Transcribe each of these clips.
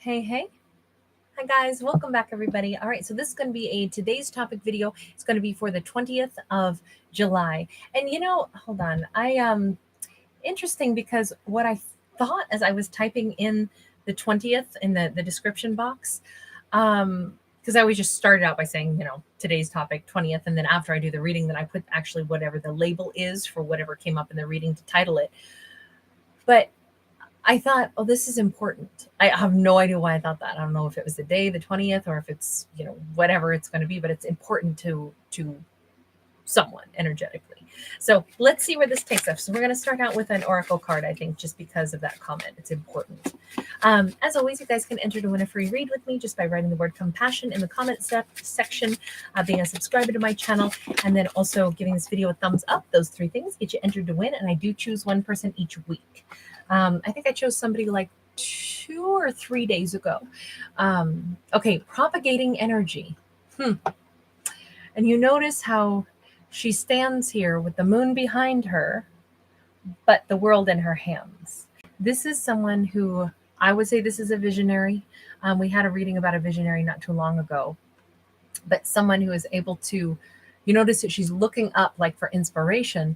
Hey. Hi guys, welcome back everybody. All right, so this is going to be a today's topic video. It's going to be for the 20th of July. And hold on. Interesting because what I thought as I was typing in the 20th in the description box, because I always just started out by saying, today's topic 20th, and then after I do the reading, then I put actually whatever the label is for whatever came up in the reading to title it. But I thought, oh, this is important. I have no idea why I thought that. I don't know if it was the day, the 20th, or if it's, whatever it's going to be, but it's important to someone energetically. So let's see where this takes us. So we're going to start out with an oracle card, I think, just because of that comment. It's important. As always, you guys can enter to win a free read with me just by writing the word compassion in the comment section, being a subscriber to my channel, and then also giving this video a thumbs up. Those three things get you entered to win, and I do choose one person each week. I think I chose somebody like 2 or 3 days ago. Okay, propagating energy. And you notice how she stands here with the moon behind her, but the world in her hands. This is someone who I would say this is a visionary. We had a reading about a visionary not too long ago, but someone who is able to, you notice that she's looking up like for inspiration,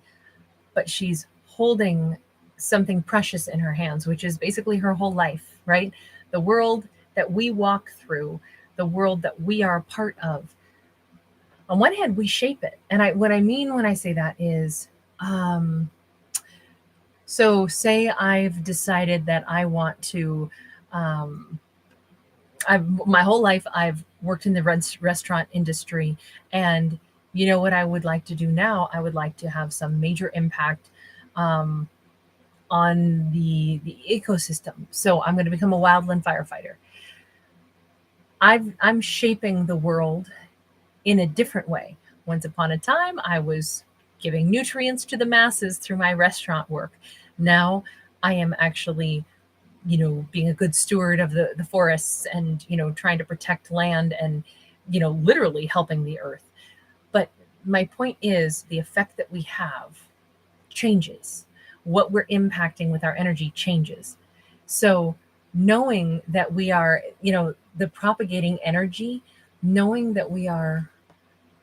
but she's holding something precious in her hands, which is basically her whole life, right? The world that we walk through, the world that we are a part of. On one hand, we shape it. And what I mean when I say that is, so say I've decided that I want to, my whole life, I've worked in the restaurant industry. And you know what I would like to do now? I would like to have some major impact on the ecosystem. So I'm going to become a wildland firefighter. I'm shaping the world in a different way. Once upon a time, I was giving nutrients to the masses through my restaurant work. Now I am actually, being a good steward of the forests and, trying to protect land and, literally helping the earth. But my point is the effect that we have changes. What we're impacting with our energy changes. So knowing that we are, the propagating energy, knowing that we are,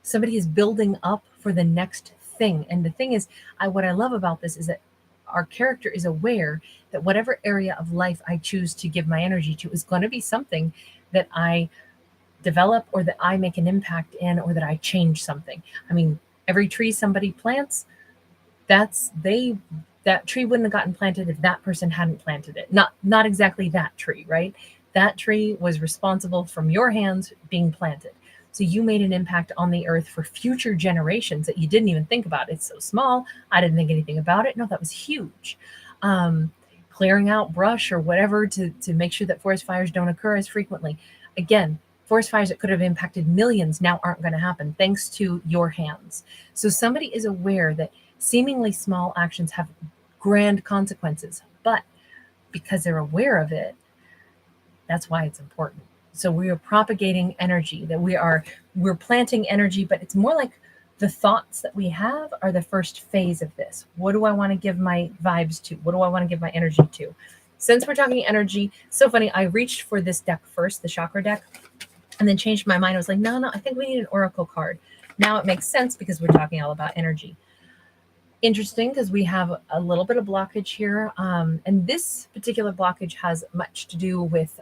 somebody is building up for the next thing. And the thing is, what I love about this is that our character is aware that whatever area of life I choose to give my energy to is going to be something that I develop or that I make an impact in or that I change something. I mean, every tree somebody plants, that tree wouldn't have gotten planted if that person hadn't planted it. Not exactly that tree, right? That tree was responsible from your hands being planted. So you made an impact on the earth for future generations that you didn't even think about. It's so small. I didn't think anything about it. No, that was huge. Clearing out brush or whatever to make sure that forest fires don't occur as frequently. Again, forest fires that could have impacted millions now aren't going to happen thanks to your hands. So somebody is aware that seemingly small actions have grand consequences, but because they're aware of it, that's why it's important. So we are propagating energy, that we're planting energy, but it's more like the thoughts that we have are the first phase of this. What do I want to give my vibes to? What do I want to give my energy to? Since we're talking energy, so funny, I reached for this deck first, the chakra deck, and then changed my mind. I was like, no, I think we need an oracle card. Now it makes sense because we're talking all about energy. Interesting because we have a little bit of blockage here. And this particular blockage has much to do with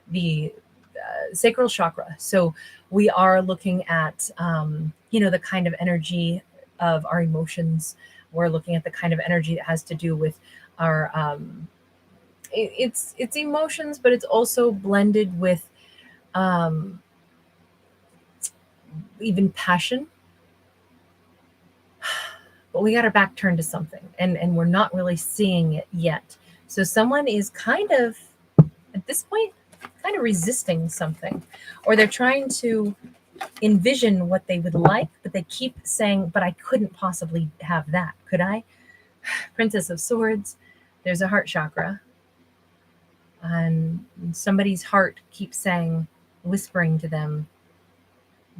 the sacral chakra. So we are looking at, the kind of energy of our emotions. We're looking at the kind of energy that has to do with our, it's emotions, but it's also blended with even passion. But we got our back turned to something and we're not really seeing it yet. So someone is kind of, at this point, kind of resisting something, or they're trying to envision what they would like, but they keep saying, but I couldn't possibly have that, could I? Princess of Swords, there's a heart chakra, and somebody's heart keeps saying, whispering to them,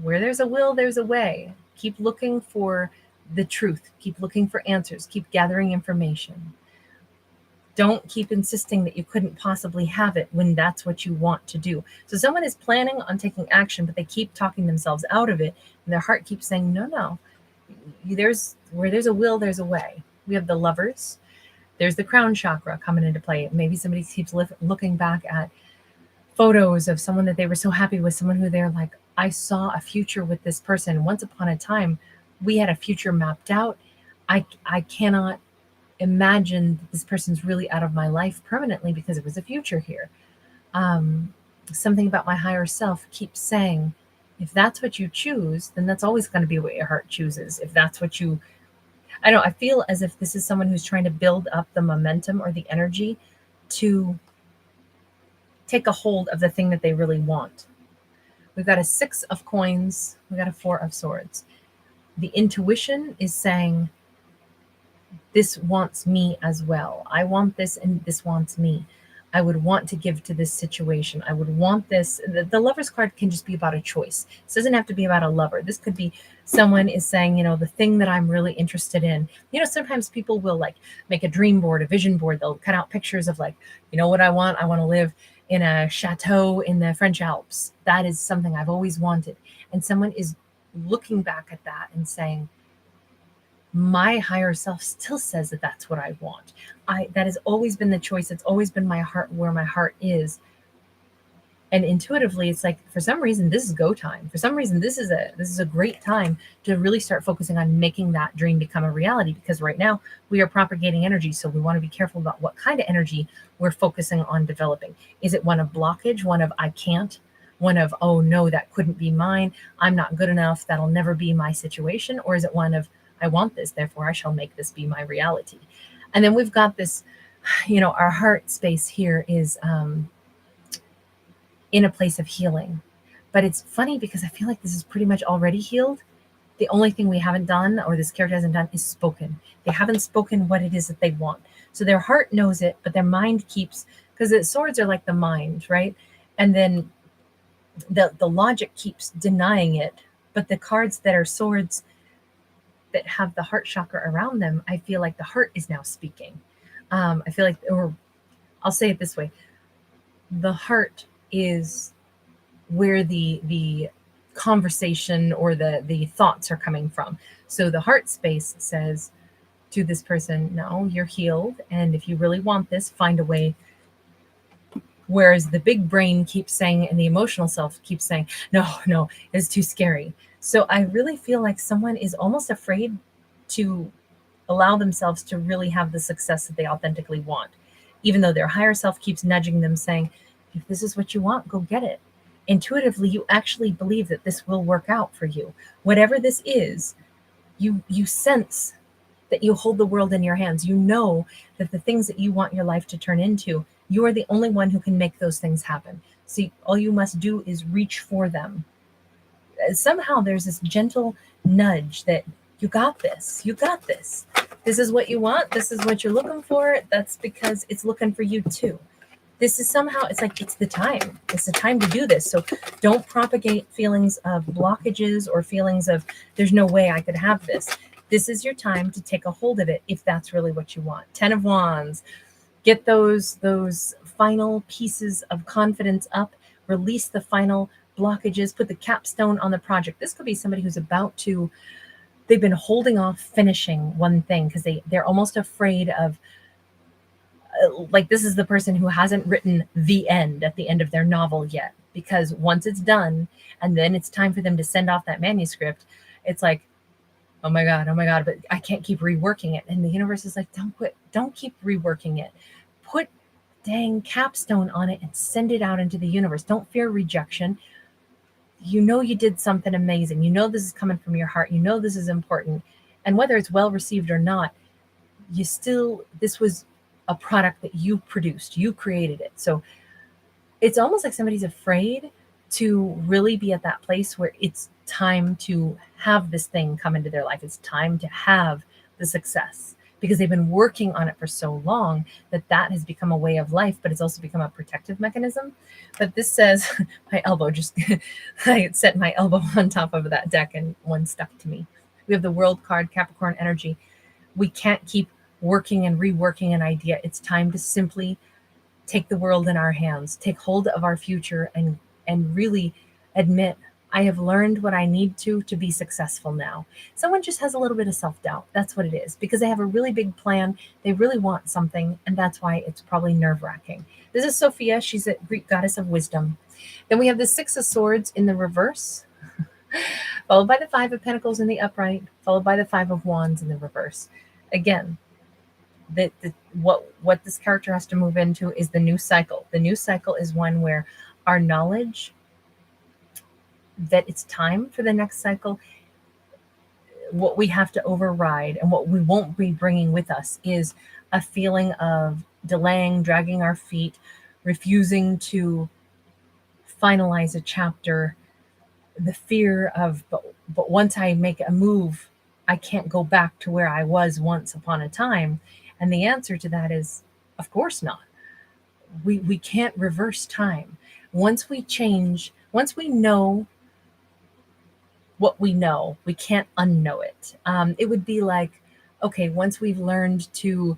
where there's a will, there's a way. Keep looking for the truth, keep looking for answers, keep gathering information. Don't keep insisting that you couldn't possibly have it when that's what you want to do. So someone is planning on taking action, but they keep talking themselves out of it. And their heart keeps saying, no, no. Where there's a will, there's a way. We have the Lovers. There's the crown chakra coming into play. Maybe somebody keeps looking back at photos of someone that they were so happy with, someone who they're like, I saw a future with this person. Once upon a time, we had a future mapped out. I cannot imagine that this person's really out of my life permanently because it was a future here. Something about my higher self keeps saying, if that's what you choose, then that's always going to be what your heart chooses. If that's what you, I feel as if this is someone who's trying to build up the momentum or the energy to take a hold of the thing that they really want. We've got a 6 of coins. We got a 4 of swords. The intuition is saying, this wants me as well. I want this and this wants me. I would want to give to this situation. I would want this. The Lover's card can just be about a choice. This doesn't have to be about a lover. This could be someone is saying, the thing that I'm really interested in. Sometimes people will like make a dream board, a vision board. They'll cut out pictures of like, what I want. I want to live in a chateau in the French Alps. That is something I've always wanted. And someone is looking back at that and saying, my higher self still says that that's what I want. That has always been the choice. It's always been my heart, where my heart is. And intuitively, it's like, for some reason, this is go time. For some reason, this is a great time to really start focusing on making that dream become a reality. Because right now we are propagating energy. So we want to be careful about what kind of energy we're focusing on developing. Is it one of blockage, one of I can't, one of, oh no, that couldn't be mine. I'm not good enough. That'll never be my situation. Or is it one of, I want this, therefore I shall make this be my reality. And then we've got this, our heart space here is in a place of healing. But it's funny because I feel like this is pretty much already healed. The only thing we haven't done, or this character hasn't done, is spoken. They haven't spoken what it is that they want. So their heart knows it, but their mind keeps, because the swords are like the mind, right? And then the logic keeps denying it. But the cards that are swords that have the heart chakra around them, I feel like the heart is now speaking. I feel like, or I'll say it this way, the heart is where the conversation or the thoughts are coming from. So the heart space says to this person, no, you're healed. And if you really want this, find a way. Whereas the big brain keeps saying, and the emotional self keeps saying, no, it's too scary. So I really feel like someone is almost afraid to allow themselves to really have the success that they authentically want, even though their higher self keeps nudging them, saying, if this is what you want, go get it. Intuitively, you actually believe that this will work out for you. Whatever this is, you sense that you hold the world in your hands. You know that the things that you want your life to turn into, you are the only one who can make those things happen. See, all you must do is reach for them. Somehow there's this gentle nudge that you got this. This is what you want. This is what you're looking for. That's because it's looking for you too. This is somehow, it's like, it's the time. It's the time to do this. So don't propagate feelings of blockages or feelings of, there's no way I could have this. This is your time to take a hold of it if that's really what you want. 10 of Wands. Get those final pieces of confidence up. Release the final blockages. Put the capstone on the project. This could be somebody who's about to, they've been holding off finishing one thing because they're almost afraid of, like, this is the person who hasn't written the end at the end of their novel yet, because once it's done and then it's time for them to send off that manuscript, it's like, oh my God, but I can't keep reworking it. And the universe is like, don't keep reworking it. Put dang capstone on it and send it out into the universe. Don't fear rejection. You know you did something amazing. You know this is coming from your heart. You know this is important. And whether it's well received or not, this was a product that you produced. You created it. So it's almost like somebody's afraid to really be at that place where it's time to have this thing come into their life. It's time to have the success, because they've been working on it for so long that has become a way of life, but it's also become a protective mechanism. But this says, my elbow I set my elbow on top of that deck and one stuck to me. We have the World card, Capricorn energy. We can't keep working and reworking an idea. It's time to simply take the world in our hands, take hold of our future, and really admit, I have learned what I need to be successful now. Someone just has a little bit of self-doubt. That's what it is, because they have a really big plan. They really want something, and that's why it's probably nerve-wracking. This is Sophia. She's a Greek goddess of wisdom. Then we have the Six of Swords in the reverse, followed by the Five of Pentacles in the upright, followed by the Five of Wands in the reverse. Again, what this character has to move into is the new cycle. The new cycle is one where our knowledge that it's time for the next cycle, what we have to override and what we won't be bringing with us is a feeling of delaying, dragging our feet, refusing to finalize a chapter, the fear of, but once I make a move, I can't go back to where I was once upon a time. And the answer to that is, of course not. We can't reverse time. Once we change, once we know what we know, we can't unknow it. It would be like, okay, once we've learned to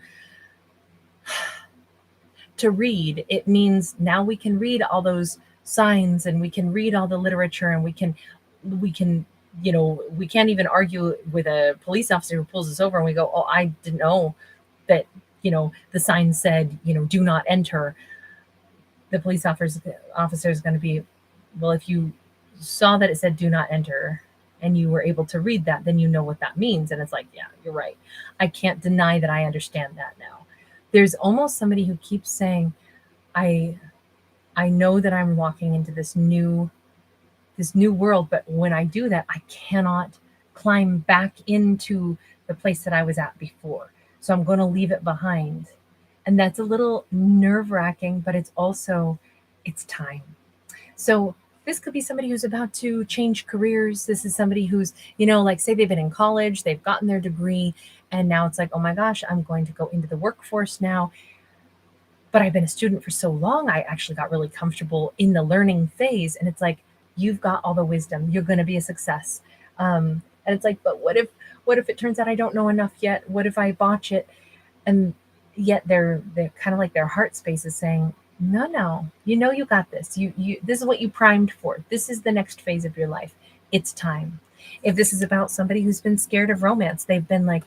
read, it means now we can read all those signs and we can read all the literature, and we can, we can't even argue with a police officer who pulls us over and we go, oh, I didn't know that, the sign said, do not enter. The police officer is going to be, well, if you saw that it said do not enter and you were able to read that, then you know what that means. And it's like, yeah, you're right. I can't deny that I understand that now. There's almost somebody who keeps saying, I know that I'm walking into this new world, but when I do that, I cannot climb back into the place that I was at before. So I'm going to leave it behind. And that's a little nerve-wracking, but it's also, it's time. So this could be somebody who's about to change careers. This is somebody who's, like, say they've been in college, they've gotten their degree, and now it's like, oh my gosh, I'm going to go into the workforce now. But I've been a student for so long, I actually got really comfortable in the learning phase. And it's like, you've got all the wisdom, you're going to be a success. And it's like, but what if it turns out I don't know enough yet? What if I botch it? And yet they're kind of like their heart space is saying, no, you got this. You this is what you primed for. This is the next phase of your life. It's time. If this is about somebody who's been scared of romance, they've been like,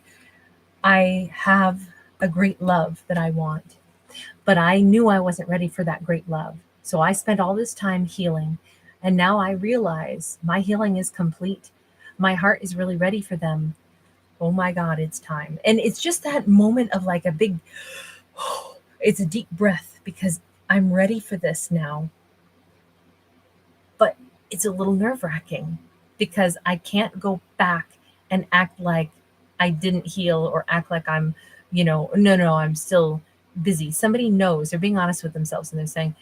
I have a great love that I want, but I knew I wasn't ready for that great love. So I spent all this time healing. And now I realize my healing is complete. My heart is really ready for them. Oh my God, it's time. And it's just that moment of like a big, it's a deep breath, because I'm ready for this now. But it's a little nerve-wracking because I can't go back and act like I didn't heal, or act like I'm, no, I'm still busy. Somebody knows, they're being honest with themselves, and they're saying,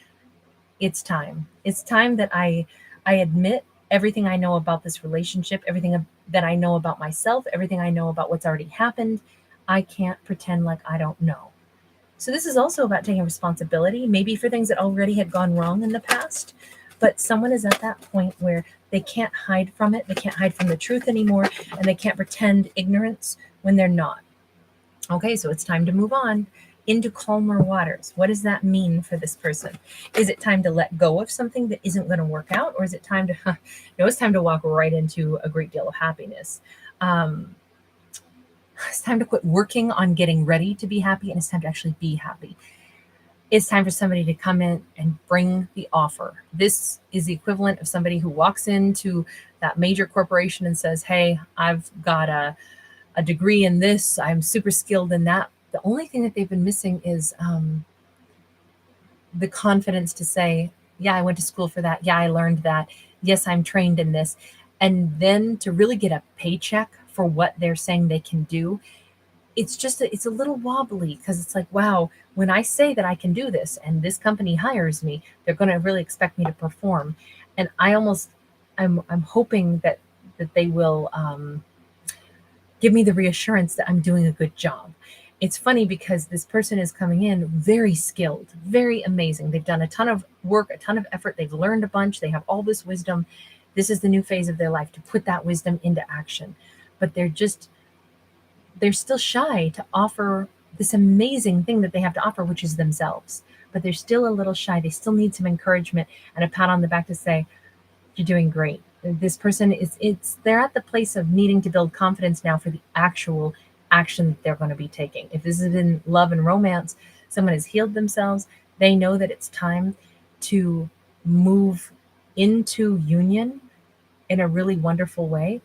it's time. It's time that I admit everything I know about this relationship, everything that I know about myself, everything I know about what's already happened. I can't pretend like I don't know. So this is also about taking responsibility, maybe for things that already had gone wrong in the past, but someone is at that point where they can't hide from it. They can't hide from the truth anymore, and they can't pretend ignorance when they're not. Okay, so it's time to move on into calmer waters. What does that mean for this person? Is it time to let go of something that isn't going to work out? Or is it time to, it's time to walk right into a great deal of happiness? It's time to quit working on getting ready to be happy, and it's time to actually be happy. It's time for somebody to come in and bring the offer. This is the equivalent of somebody who walks into that major corporation and says, hey, I've got a degree in this. I'm super skilled in that. The only thing that they've been missing is the confidence to say, yeah, I went to school for that. Yeah, I learned that. Yes, I'm trained in this. And then to really get a paycheck for what they're saying they can do, it's a little wobbly, because it's like, wow, when I say that I can do this and this company hires me, they're going to really expect me to perform. And I'm hoping that they will give me the reassurance that I'm doing a good job. It's funny because this person is coming in very skilled, very amazing. They've done a ton of work, a ton of effort. They've learned a bunch. They have all this wisdom. This is the new phase of their life, to put that wisdom into action. But they're still shy to offer this amazing thing that they have to offer, which is themselves. But they're still a little shy. They still need some encouragement and a pat on the back to say, you're doing great. This person they're at the place of needing to build confidence now for the actual action that they're going to be taking. If this is in love and romance, someone has healed themselves. They know that it's time to move into union in a really wonderful way,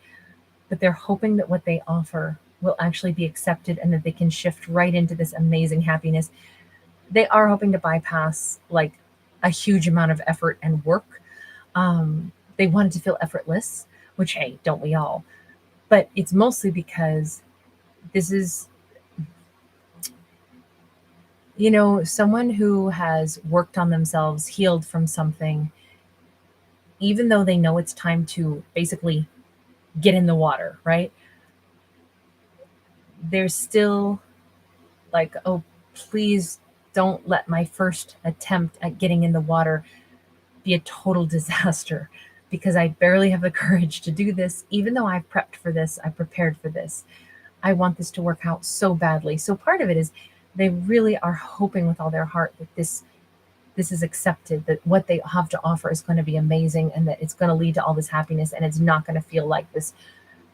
but they're hoping that what they offer will actually be accepted and that they can shift right into this amazing happiness. They are hoping to bypass like a huge amount of effort and work. They want it to feel effortless, which, hey, don't we all? But it's mostly because this is, someone who has worked on themselves, healed from something, even though they know it's time to basically get in the water, right? They're still like, oh, please don't let my first attempt at getting in the water be a total disaster, because I barely have the courage to do this. Even though I've prepped for this, I prepared for this, I want this to work out so badly. So part of it is they really are hoping with all their heart that this is accepted, that what they have to offer is going to be amazing, and that it's going to lead to all this happiness, and it's not going to feel like this,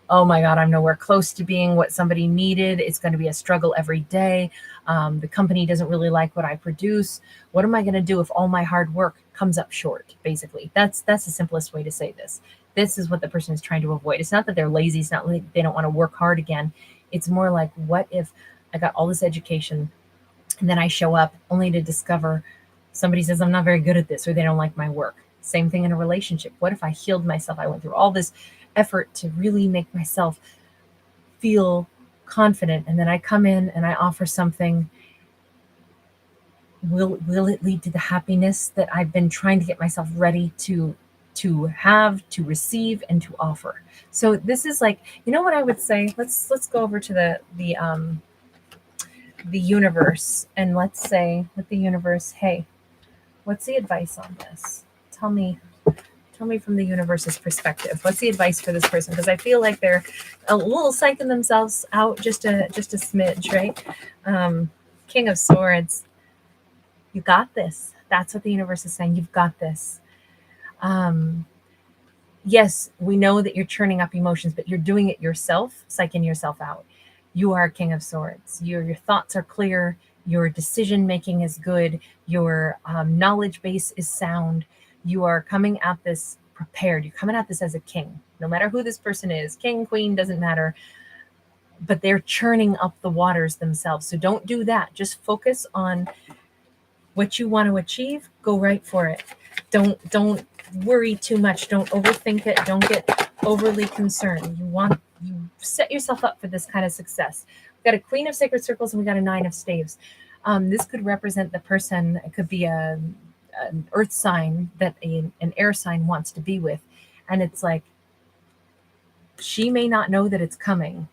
oh my God, I'm nowhere close to being what somebody needed. It's going to be a struggle every day. The company doesn't really like what I produce. What am I going to do if all my hard work comes up short? Basically, that's the simplest way to say this. This is what the person is trying to avoid. It's not that they're lazy. It's not like they don't want to work hard again. It's more like, what if I got all this education and then I show up only to discover somebody says I'm not very good at this, or they don't like my work? Same thing in a relationship. What if I healed myself? I went through all this effort to really make myself feel confident, and then I come in and I offer something. Will it lead to the happiness that I've been trying to get myself ready to have, to receive, and to offer? So this is like, what I would say, let's go over to the universe, and let's say with the universe, hey, what's the advice on this? Tell me from the universe's perspective. What's the advice for this person? Because I feel like they're a little psyching themselves out just a smidge, right? King of Swords. You got this. That's what the universe is saying. You've got this. Yes, we know that you're churning up emotions, but you're doing it yourself, psyching yourself out. You are a King of Swords. Your thoughts are clear. Your decision making is good. Your knowledge base is sound. You are coming at this prepared. You're coming at this as a king. No matter who this person is, king, queen, doesn't matter. But they're churning up the waters themselves. So don't do that. Just focus on what you want to achieve. Go right for it. Don't worry too much. Don't overthink it. Don't get overly concerned. You set yourself up for this kind of success. We've got a Queen of Sacred Circles and we got a Nine of Staves. This could represent the person. It could be an earth sign that an air sign wants to be with. And it's like, she may not know that it's coming.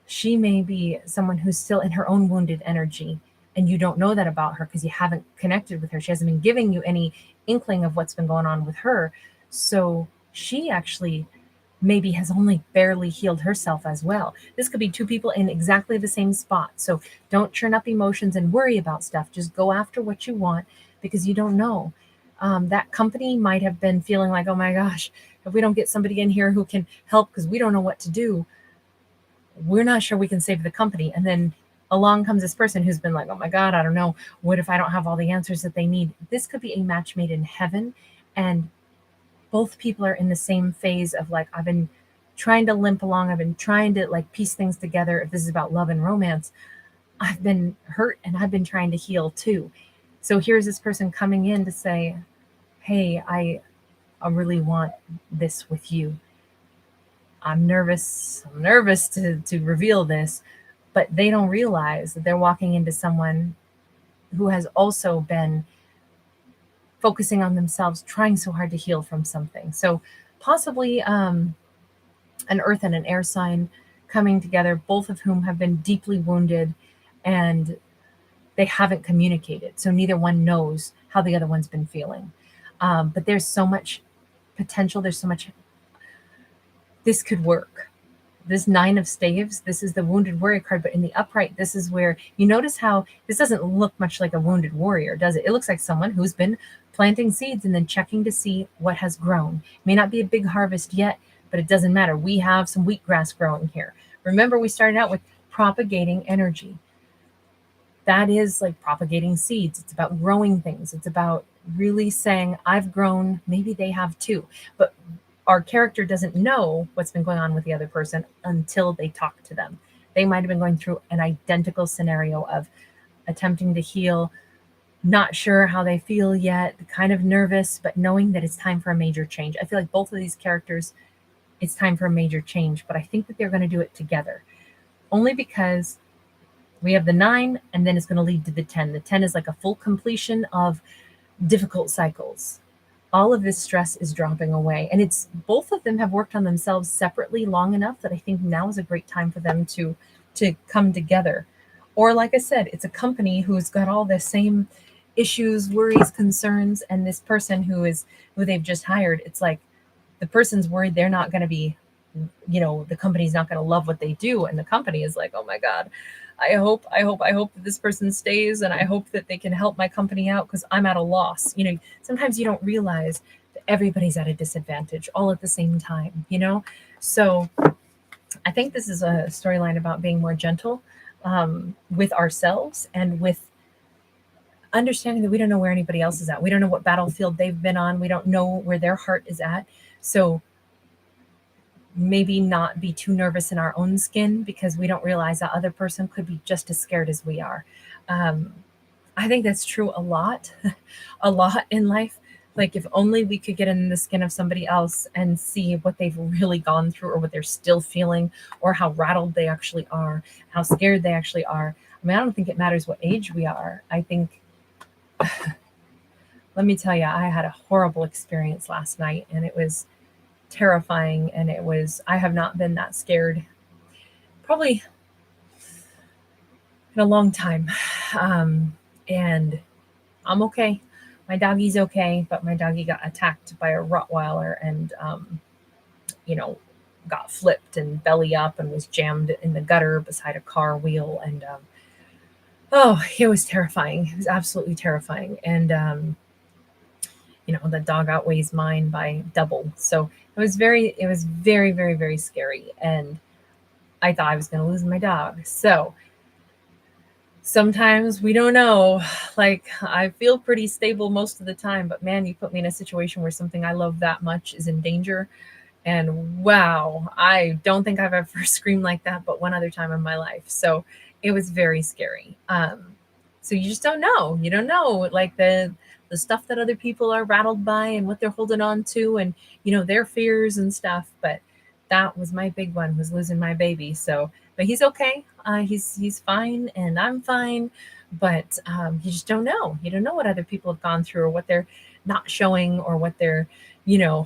She may be someone who's still in her own wounded energy, and you don't know that about her because you haven't connected with her. She hasn't been giving you any inkling of what's been going on with her. So she actually maybe has only barely healed herself as well. This could be two people in exactly the same spot. So don't churn up emotions and worry about stuff. Just go after what you want, because you don't know. That company might have been feeling like, oh my gosh, if we don't get somebody in here who can help because we don't know what to do, we're not sure we can save the company. And then along comes this person who's been like, oh my God, I don't know. What if I don't have all the answers that they need? This could be a match made in heaven. And both people are in the same phase of like, I've been trying to limp along. I've been trying to like piece things together. If this is about love and romance, I've been hurt and I've been trying to heal too. So here's this person coming in to say, hey, I really want this with you. I'm nervous to reveal this, but they don't realize that they're walking into someone who has also been focusing on themselves, trying so hard to heal from something. So possibly an earth and an air sign coming together, both of whom have been deeply wounded and they haven't communicated. So neither one knows how the other one's been feeling. But there's so much potential. There's so much, this could work. this Nine of Staves, this is the Wounded Warrior card, but in the upright, this is where you notice how this doesn't look much like a wounded warrior, does it? It looks like someone who's been planting seeds and then checking to see what has grown. May not be a big harvest yet, but it doesn't matter. We have some wheatgrass growing here. Remember, we started out with propagating energy. That is like propagating seeds. It's about growing things. It's about really saying, I've grown, maybe they have too. But our character doesn't know what's been going on with the other person until they talk to them. They might have been going through an identical scenario of attempting to heal, not sure how they feel yet, kind of nervous, but knowing that it's time for a major change. I feel like both of these characters, it's time for a major change, but I think that they're going to do it together. Only because we have the 9, and then it's going to lead to the 10. The 10 is like a full completion of difficult cycles. All of this stress is dropping away. And it's both of them have worked on themselves separately long enough that I think now is a great time for them to come together. Or like I said, it's a company who's got all the same issues, worries, concerns, and this person who they've just hired, it's like the person's worried they're not going to be, the company's not going to love what they do. And the company is like, oh my God, I hope that this person stays, and I hope that they can help my company out because I'm at a loss. Sometimes you don't realize that everybody's at a disadvantage all at the same time, So I think this is a storyline about being more gentle with ourselves and with understanding that we don't know where anybody else is at. We don't know what battlefield they've been on. We don't know where their heart is at. So maybe not be too nervous in our own skin because we don't realize that other person could be just as scared as we are. I think that's true a lot in life. Like if only we could get in the skin of somebody else and see what they've really gone through or what they're still feeling or how rattled they actually are, how scared they actually are. I mean, I don't think it matters what age we are. I think, let me tell you, I had a horrible experience last night and it was terrifying, and I have not been that scared probably in a long time. And I'm okay. My doggy's okay, but my doggy got attacked by a Rottweiler and got flipped and belly up and was jammed in the gutter beside a car wheel, and it was terrifying. It was absolutely terrifying. And the dog outweighs mine by double. So it was very, very, very scary. And I thought I was going to lose my dog. So sometimes we don't know. Like, I feel pretty stable most of the time, but man, you put me in a situation where something I love that much is in danger. And wow, I don't think I've ever screamed like that, but one other time in my life. So it was very scary. So you just don't know. You don't know, like the stuff that other people are rattled by and what they're holding on to and, their fears and stuff. But that was my big one, was losing my baby. So, but he's okay. He's fine and I'm fine. But you just don't know. You don't know what other people have gone through or what they're not showing or what they're,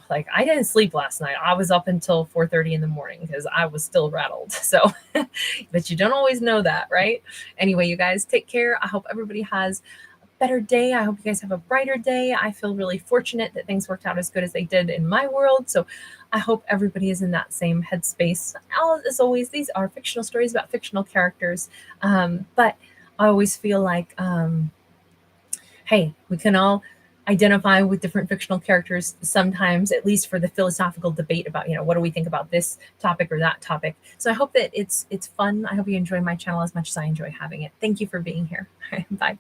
like I didn't sleep last night. I was up until 4:30 in the morning because I was still rattled. So, but you don't always know that, right? Anyway, you guys take care. I hope everybody has a better day. I hope you guys have a brighter day. I feel really fortunate that things worked out as good as they did in my world. So I hope everybody is in that same headspace. As always, these are fictional stories about fictional characters. But I always feel like, hey, we can all identify with different fictional characters sometimes, at least for the philosophical debate about, what do we think about this topic or that topic. So I hope that it's fun. I hope you enjoy my channel as much as I enjoy having it. Thank you for being here. Bye.